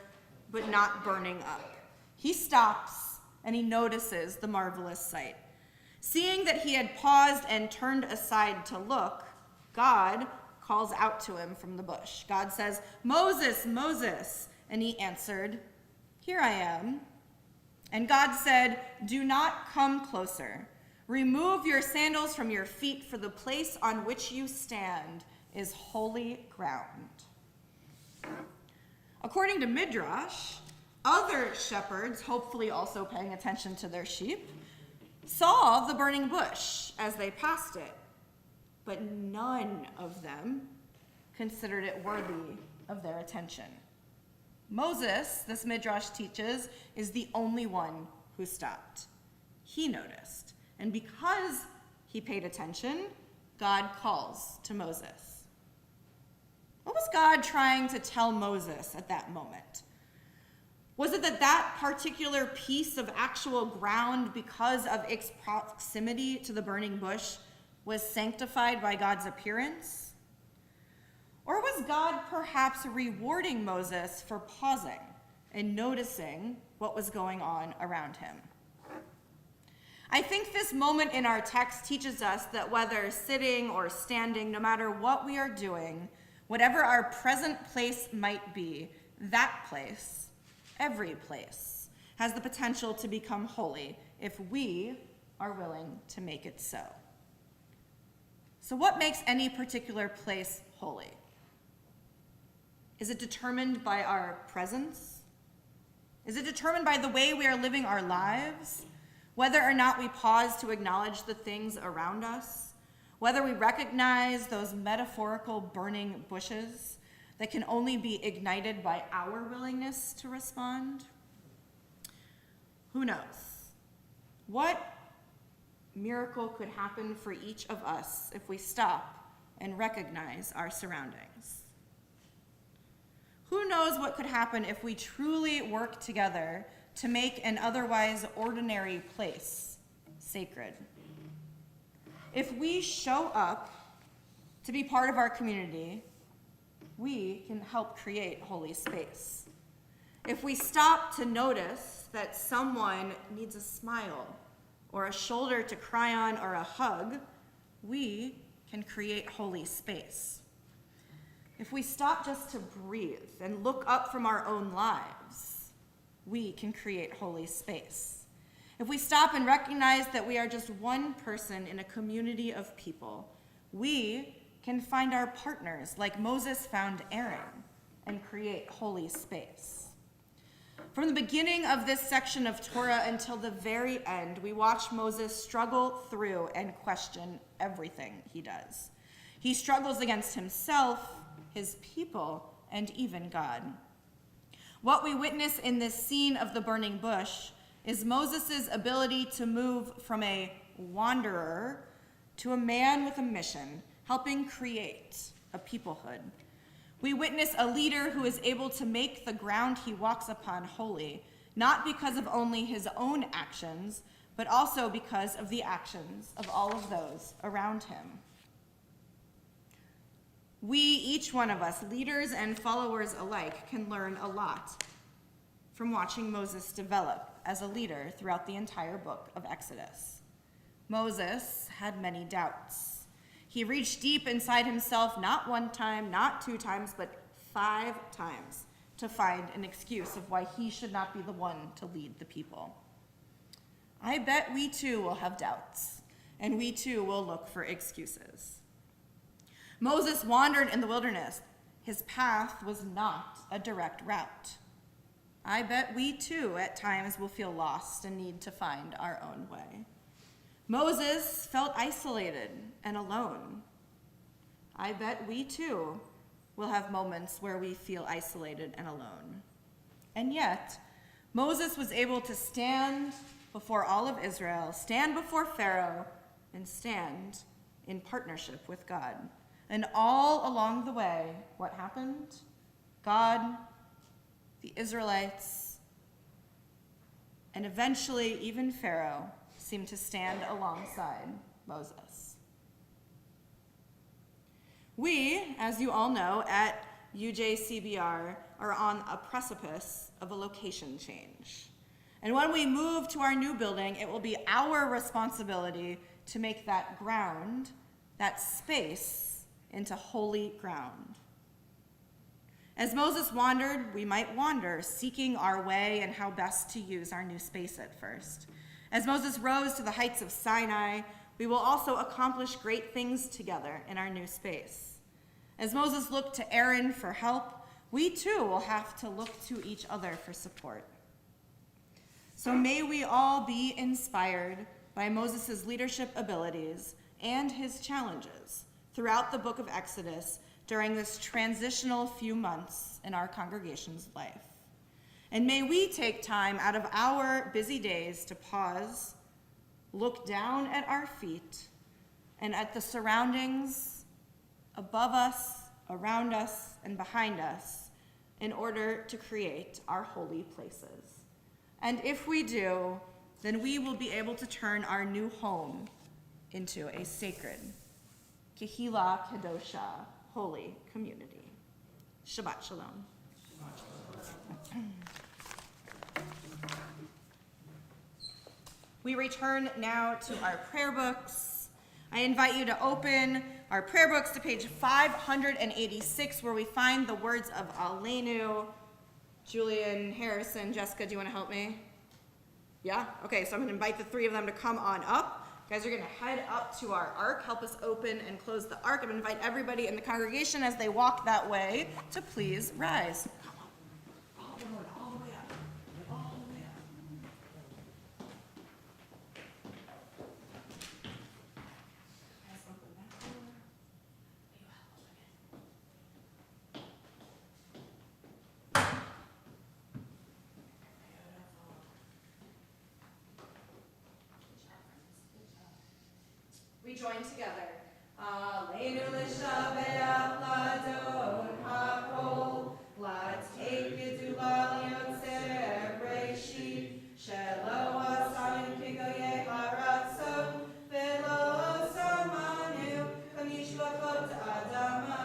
but not burning up. He stops and he notices the marvelous sight. Seeing that he had paused and turned aside to look, God calls out to him from the bush. God says, "Moses, Moses." And he answered, "Here I am." And God said, "Do not come closer. Remove your sandals from your feet, for the place on which you stand is holy ground." According to Midrash, other shepherds, hopefully also paying attention to their sheep, saw the burning bush as they passed it, but none of them considered it worthy of their attention. Moses, this Midrash teaches, is the only one who stopped. He noticed, and because he paid attention, God calls to Moses. What was God trying to tell Moses at that moment? Was it that that particular piece of actual ground, because of its proximity to the burning bush, was sanctified by God's appearance? Or was God perhaps rewarding Moses for pausing and noticing what was going on around him? I think this moment in our text teaches us that whether sitting or standing, no matter what we are doing, whatever our present place might be, that place, every place, has the potential to become holy if we are willing to make it so. So what makes any particular place holy? Is it determined by our presence? Is it determined by the way we are living our lives? Whether or not we pause to acknowledge the things around us? Whether we recognize those metaphorical burning bushes that can only be ignited by our willingness to respond? Who knows? What miracle could happen for each of us if we stop and recognize our surroundings? Who knows what could happen if we truly work together to make an otherwise ordinary place sacred? If we show up to be part of our community, we can help create holy space. If we stop to notice that someone needs a smile or a shoulder to cry on or a hug, we can create holy space. If we stop just to breathe and look up from our own lives, we can create holy space. If we stop and recognize that we are just one person in a community of people, we can find our partners like Moses found Aaron and create holy space. From the beginning of this section of Torah until the very end, we watch Moses struggle through and question everything he does. He struggles against himself, his people, and even God. What we witness in this scene of the burning bush is Moses' ability to move from a wanderer to a man with a mission, helping create a peoplehood. We witness a leader who is able to make the ground he walks upon holy, not because of only his own actions, but also because of the actions of all of those around him. We, each one of us, leaders and followers alike, can learn a lot from watching Moses develop as a leader throughout the entire book of Exodus. Moses had many doubts. He reached deep inside himself, not one time, not 2 times, but 5 times, to find an excuse of why he should not be the one to lead the people. I bet we too will have doubts, and we too will look for excuses. Moses wandered in the wilderness. His path was not a direct route. I bet we too at times will feel lost and need to find our own way. Moses felt isolated and alone. I bet we too will have moments where we feel isolated and alone. And yet, Moses was able to stand before all of Israel, stand before Pharaoh, and stand in partnership with God. And all along the way, what happened? God, the Israelites, and eventually even Pharaoh seemed to stand alongside Moses. We, as you all know, at UJCBR are on a precipice of a location change. And when we move to our new building, it will be our responsibility to make that ground, that space, into holy ground. As Moses wandered, we might wander, seeking our way and how best to use our new space at first. As Moses rose to the heights of Sinai, we will also accomplish great things together in our new space. As Moses looked to Aaron for help, we too will have to look to each other for support. So may we all be inspired by Moses' leadership abilities and his challenges throughout the book of Exodus during this transitional few months in our congregation's life. And may we take time out of our busy days to pause, look down at our feet and at the surroundings above us, around us, and behind us in order to create our holy places. And if we do, then we will be able to turn our new home into a sacred, Kehila Kedosha, holy community. Shabbat Shalom. We return now to our prayer books. I invite you to open our prayer books to page 586, where we find the words of Aleinu. Julian, Harrison, Jessica, do you want to help me? Yeah? Okay, so I'm going to invite the 3 of them to come on up. You guys are going to head up to our ark, help us open and close the ark. I'm going to invite everybody in the congregation as they walk that way to please rise. Come on. All the way up. All the way up. Guys, open that door. You help open it. Beautiful. We join together. Aleinu l'shabeach l'adon hakol, l'take gedula liotzer breishi, shelo asamin kigoye haratzon, velo samanu kamishvachot adama,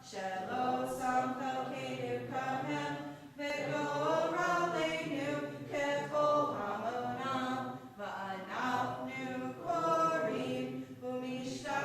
shelo samcho kedu kahem, velo raleinu kechol hamonam, va'anafnu korim, umishta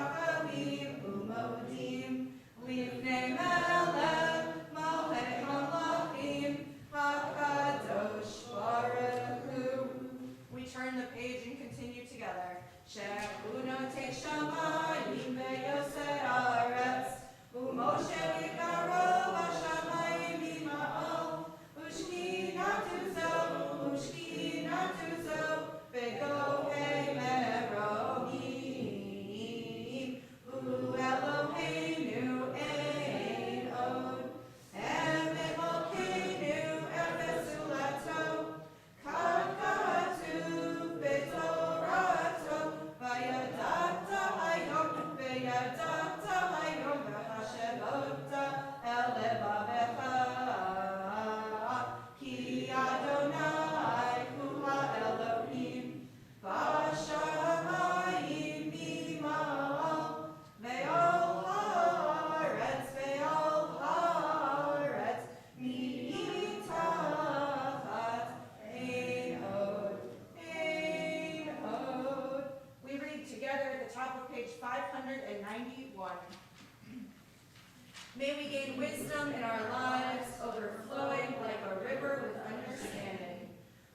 May we gain wisdom in our lives, overflowing like a river with understanding.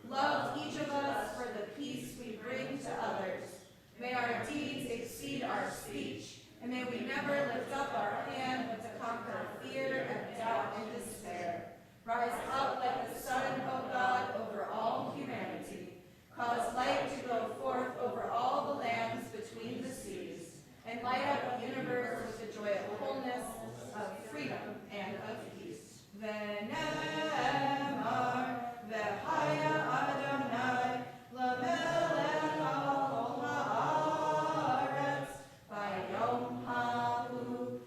Love each of us for the peace we bring to others. May our deeds exceed our speech, and may we never lift up our hand but to conquer fear and doubt and despair. Rise up like the sun, O God, over all humanity. Cause light to go forth over all the lands between the seas, and light up the universe with the joy of wholeness, of freedom, and of peace. Ve'nemar ve'haya Adonai lemelech al haaretz bayom ha'hu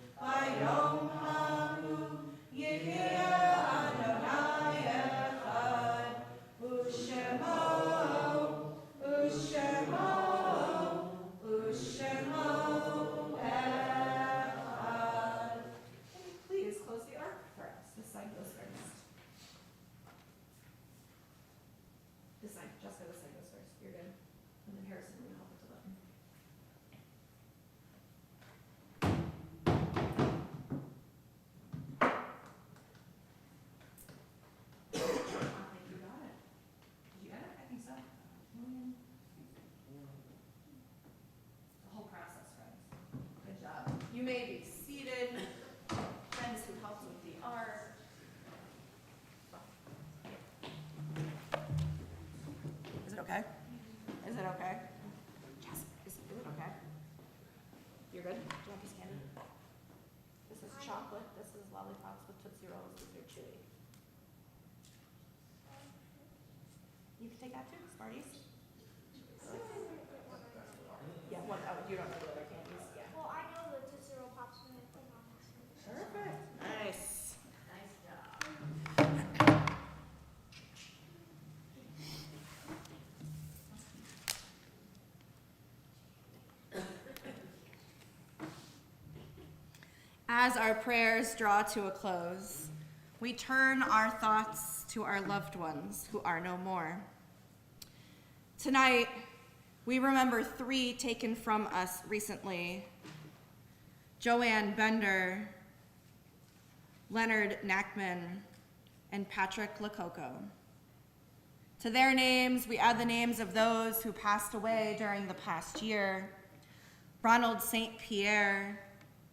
yehiya Adonai echad u'shemo echad. Please close the ark for us. This side goes first. This side, Jessica, this side goes first. You're good. And then Harrison will help with the button. I think you got it. Did you get it? I think so. The whole process, friends. Good job. You may be seated. Friends who helped with the art. Is it okay? Is it okay? Yes. Is it okay? You're good? Do you want this candy? This is chocolate. This is lollipops with Tootsie Rolls. These are chewy. You can take that too, Smarties. Yeah, what? Oh, you don't know the other candies? Yeah. Well, I know the Tootsie Roll Pops when I put them on my screen. Perfect. Nice. Nice job. As our prayers draw to a close, we turn our thoughts to our loved ones who are no more. Tonight, we remember 3 taken from us recently: Joanne Bender, Leonard Knackman, and Patrick Lococo. To their names, we add the names of those who passed away during the past year: Ronald St. Pierre,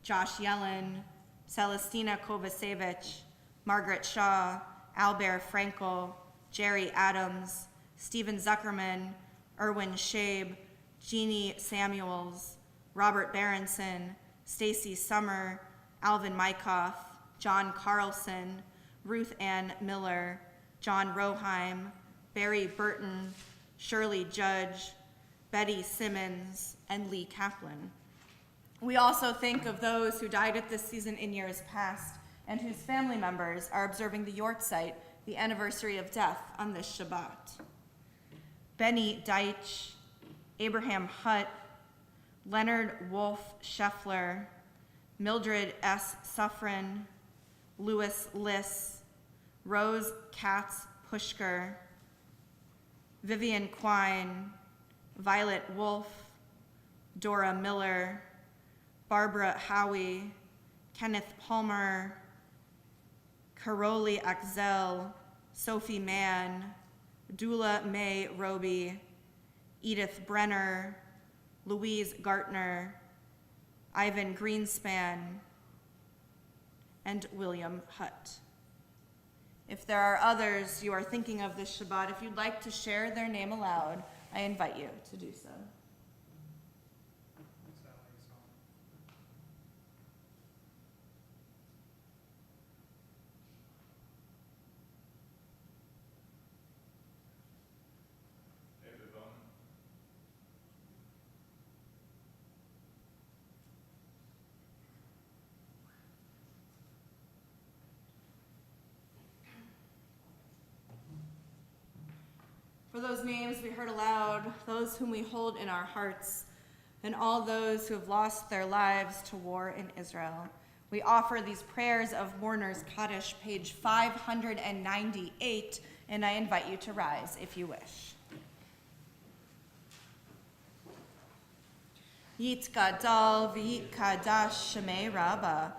Josh Yellen, Celestina Kovacevic, Margaret Shaw, Albert Frankel, Jerry Adams, Stephen Zuckerman, Erwin Shabe, Jeannie Samuels, Robert Berenson, Stacy Summer, Alvin Mykoff, John Carlson, Ruth Ann Miller, John Roheim, Barry Burton, Shirley Judge, Betty Simmons, and Lee Kaplan. We also think of those who died at this season in years past and whose family members are observing the Yortzeit, the anniversary of death, on this Shabbat. Benny Deitch, Abraham Hutt, Leonard Wolf Scheffler, Mildred S. Suffren, Louis Liss, Rose Katz Pushker, Vivian Quine, Violet Wolf, Dora Miller, Barbara Howie, Kenneth Palmer, Karoli Axel, Sophie Mann, Dula May Roby, Edith Brenner, Louise Gartner, Ivan Greenspan, and William Hutt. If there are others you are thinking of this Shabbat, if you'd like to share their name aloud, I invite you to do so. For those names we heard aloud, those whom we hold in our hearts, and all those who have lost their lives to war in Israel, we offer these prayers of Mourners Kaddish, page 598, and I invite you to rise if you wish. Yitgadal v'yitkadash Shemei Rabbah,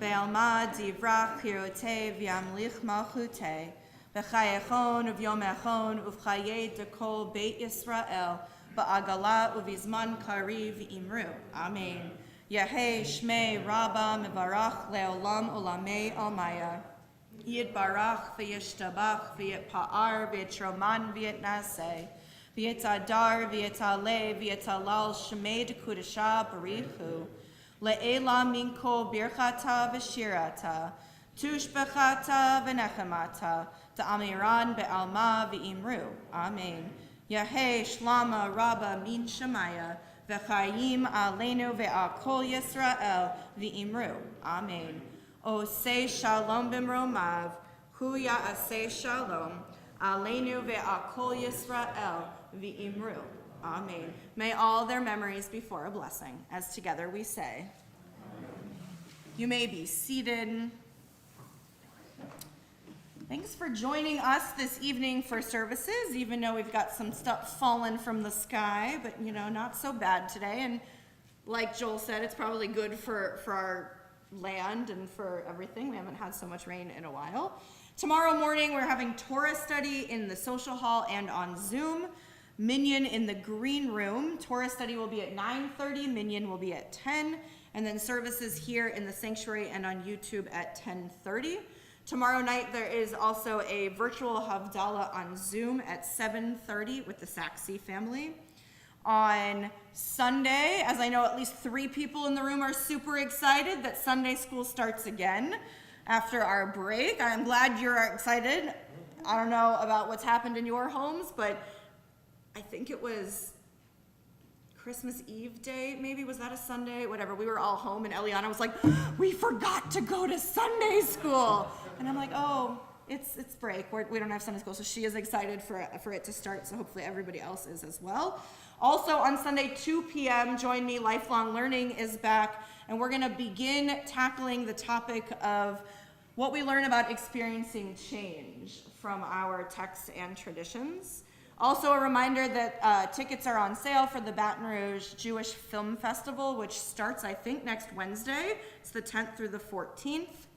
Be'alma divrach pirotei v'yamlich malchutei. B'chayechon uv'yomechon uv'chaye dekol Beit Yisrael. Ba'agala uv'izman kariv imru. Amen. Yehei shmei rabba mevarach leolam olamei almaya. Yitbarach v'yishtabach v'yitpa'ar v'yitroman v'yitnaseh. V'yitadar v'yitaleh v'yitalal shmei dekudasha barichu. Le'ela minko birchata v'shirata. Tushbechata v'nechemata. Ta'amiran be'alma v'imru. Amen. Yahei shlama rabba min shemaya. V'chayim aleinu ve'akol Yisrael v'imru. Amen. Osei shalom b'mromav. Hu ya'aseh shalom. Aleinu ve'akol Yisrael v'imru. Amen. May all their memories be for a blessing. As together we say. You may be seated. Thanks for joining us this evening for services, even though we've got some stuff falling from the sky, but not so bad today. And like Joel said, it's probably good for our land and for everything. We haven't had so much rain in a while. Tomorrow morning, we're having Torah study in the social hall and on Zoom. Minyan in the green room. Torah study will be at 9:30. Minyan will be at 10. And then services here in the sanctuary and on YouTube at 10:30. Tomorrow night, there is also a virtual Havdalah on Zoom at 7:30 with the Saxey family. On Sunday, as I know at least 3 people in the room are super excited that Sunday school starts again after our break. I'm glad you're excited. I don't know about what's happened in your homes, but I think it was Christmas Eve day, maybe. Was that a Sunday? Whatever. We were all home, and Eliana was like, we forgot to go to Sunday school. And I'm like, oh, it's break. We don't have Sunday school. So she is excited for it to start, so hopefully everybody else is as well. Also on Sunday, 2 p.m., join me, Lifelong Learning is back, and we're going to begin tackling the topic of what we learn about experiencing change from our texts and traditions. Also a reminder that tickets are on sale for the Baton Rouge Jewish Film Festival, which starts, I think, next Wednesday. It's the 10th through the 14th.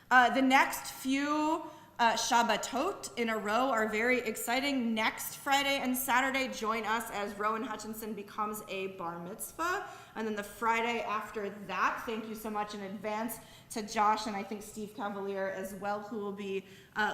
The next few Shabbatot in a row are very exciting. Next Friday and Saturday, join us as Rowan Hutchinson becomes a bar mitzvah. And then the Friday after that, thank you so much in advance to Josh and I think Steve Cavalier as well, who will be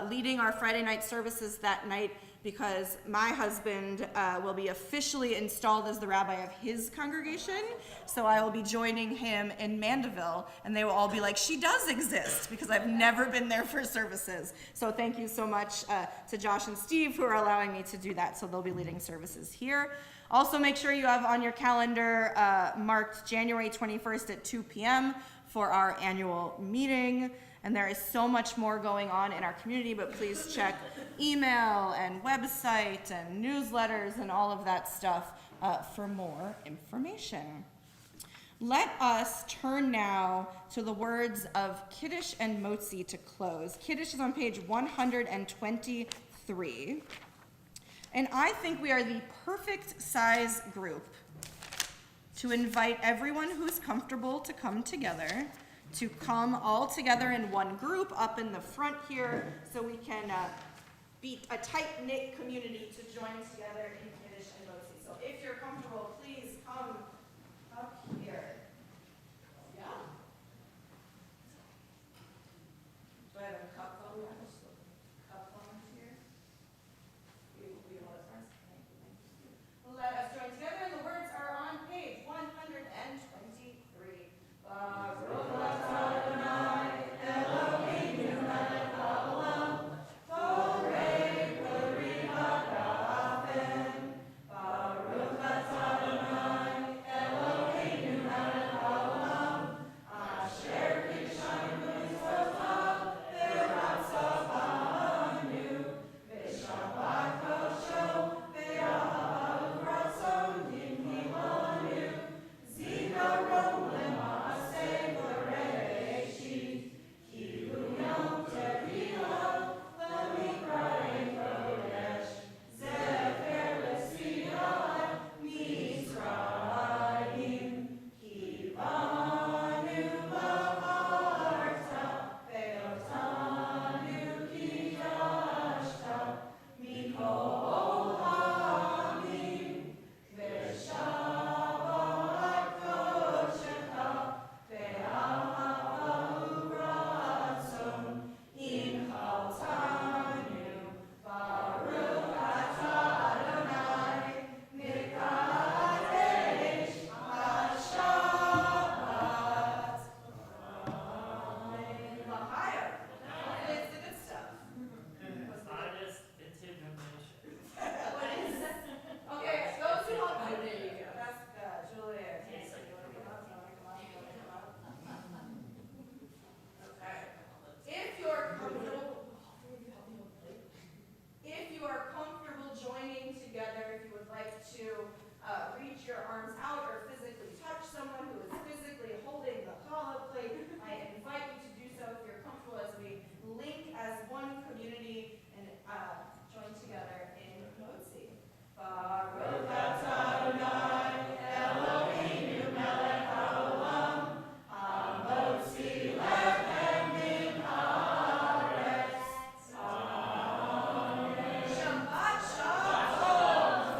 leading our Friday night services that night, because my husband will be officially installed as the rabbi of his congregation. So I will be joining him in Mandeville, and they will all be like, she does exist, because I've never been there for services. So thank you so much to Josh and Steve, who are allowing me to do that. So they'll be leading services here. Also, make sure you have on your calendar marked January 21st at 2 p.m. for our annual meeting. And there is so much more going on in our community, but please check email and website and newsletters and all of that stuff for more information. Let us turn now to the words of Kiddush and Motzi to close. Kiddush is on page 123. And I think we are the perfect size group to invite everyone who's comfortable to come together, to come all together in one group up in the front here, so we can be a tight-knit community to join together in Kiddush and Motzi. So if you're comfortable, please come up here. Yeah? Do I have a cup phone? Cup phone here? We hold it first. Thank you. Let us join together, and the words are on page 123. Baruch Adonai, Eloheinu melech haolam, borei peri ha'ga'afen. reach your arms out or physically touch someone who is physically holding the challah plate, I invite you to do so if you're comfortable as we link as one community and join together in Motzi. Baruch atah Adonai, Eloheinu melech haolam, hamotzi lechem min haaretz. Amen. Shabbat shalom.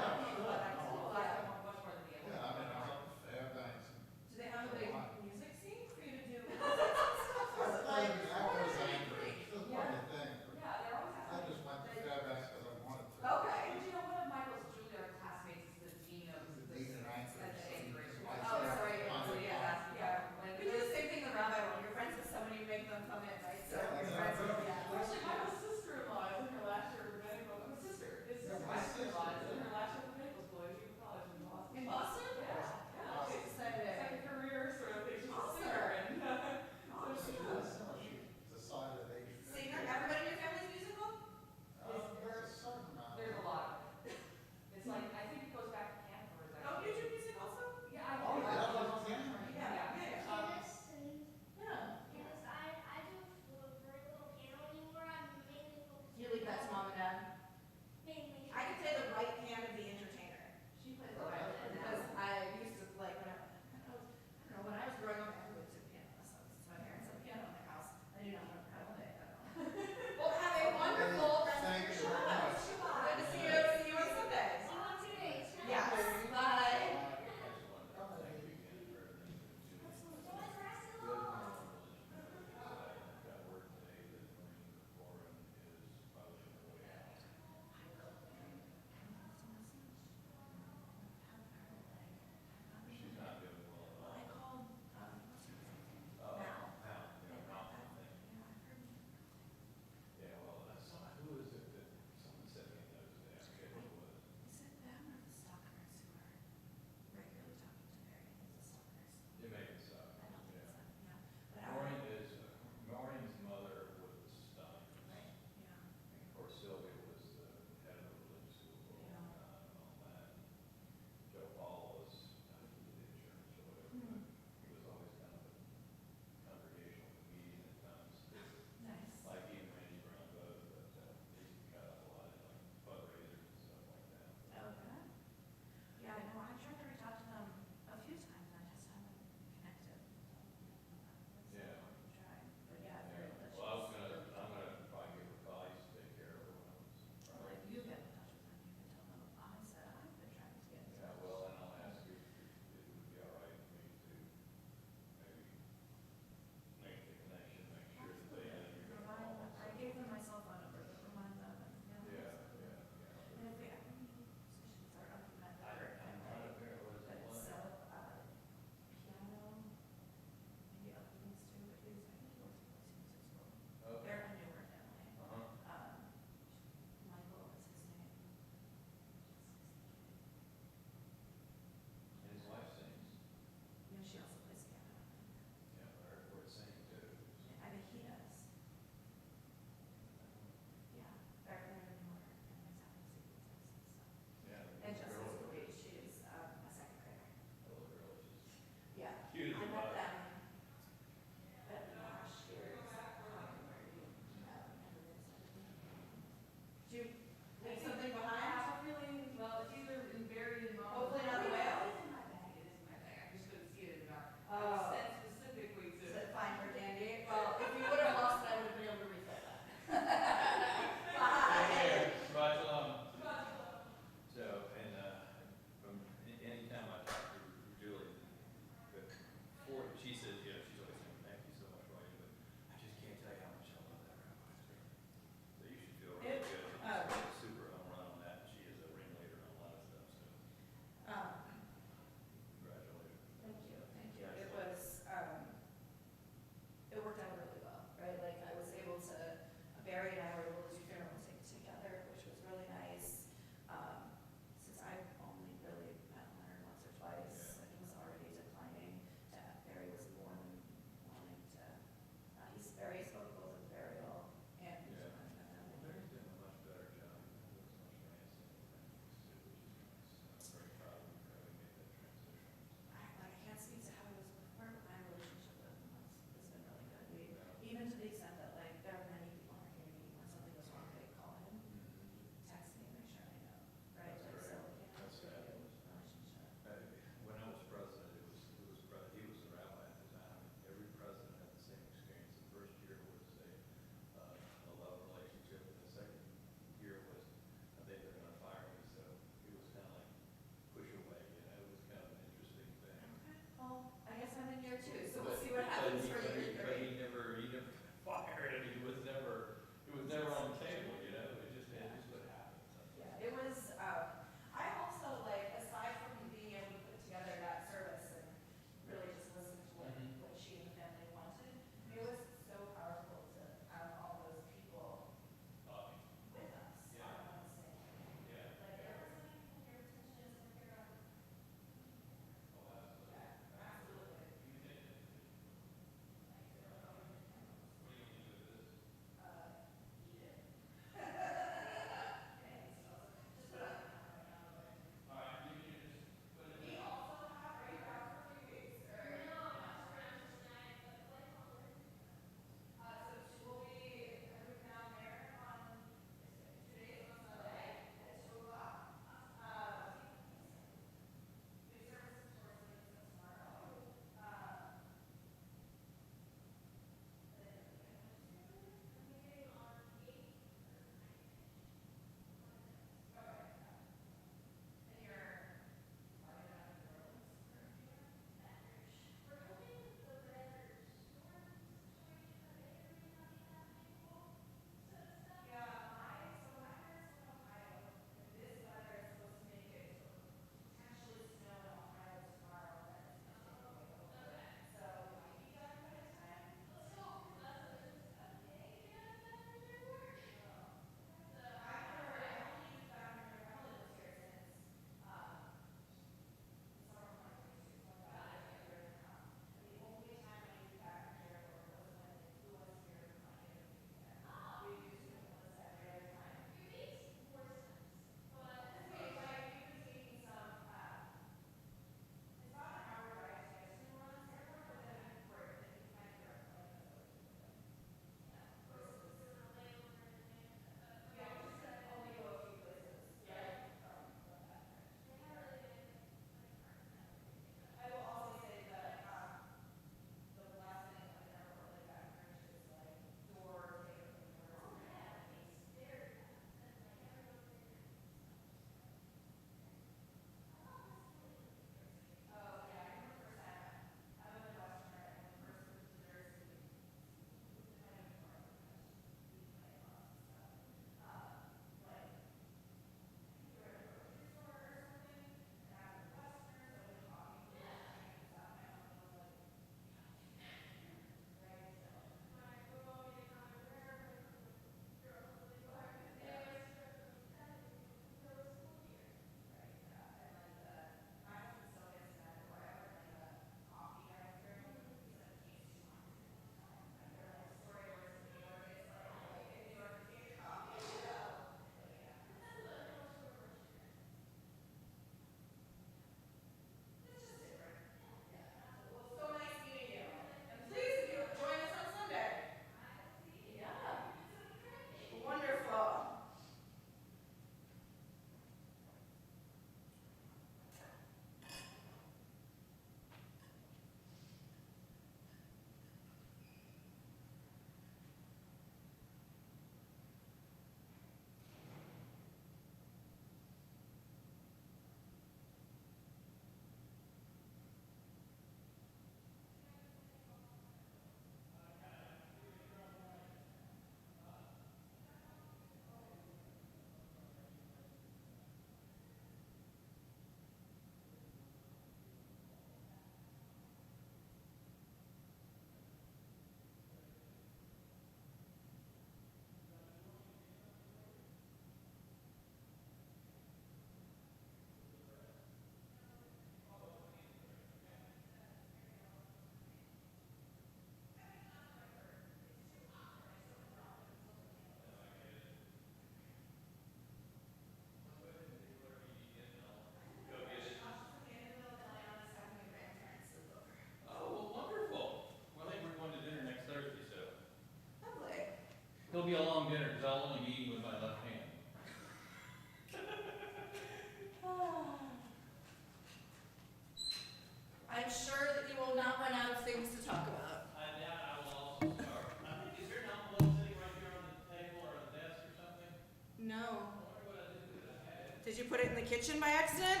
kitchen by accident?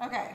Okay.